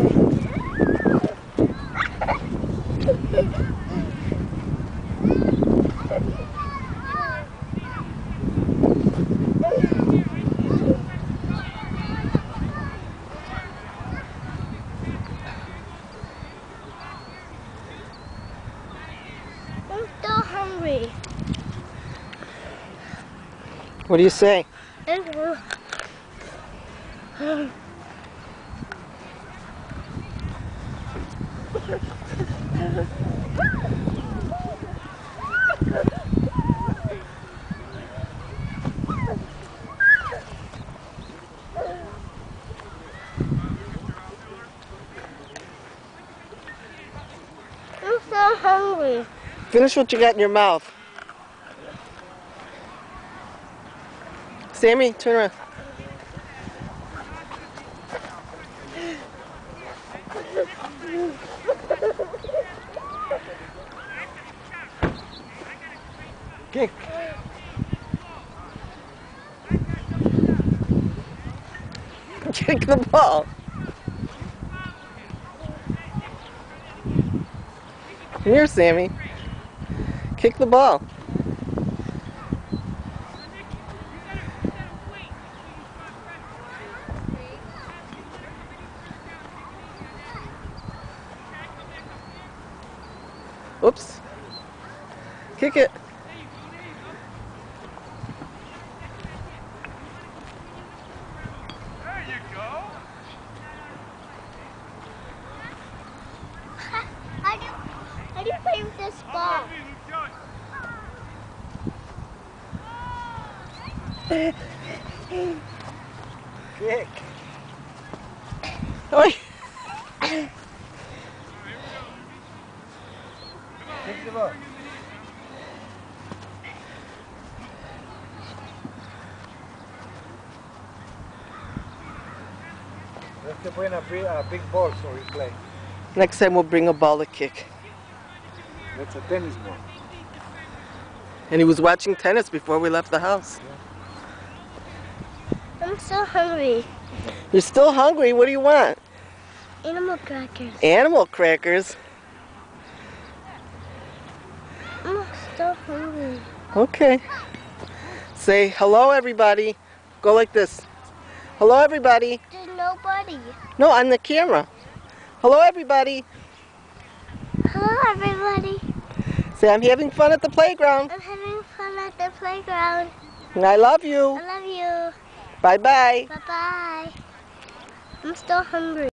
I'm still hungry. What do you say? I'm so hungry. Finish what you got in your mouth. Sammy, turn around. Kick. Kick the ball. Here, Sammy. Kick the ball. Oops. Kick it. There you go. How do you play with this ball? Kick. Oi. Kick the ball. Let's bring a big ball so we play. Next time we'll bring a ball to kick. That's a tennis ball. And he was watching tennis before we left the house. I'm so hungry. You're still hungry? What do you want? Animal crackers. Animal crackers? I'm still hungry. Okay. Say hello, everybody. Go like this. Hello, everybody. There's nobody. No, on the camera. Hello, everybody. Hello, everybody. Say, I'm having fun at the playground. I'm having fun at the playground. And I love you. I love you. Bye-bye. Bye-bye. I'm still hungry.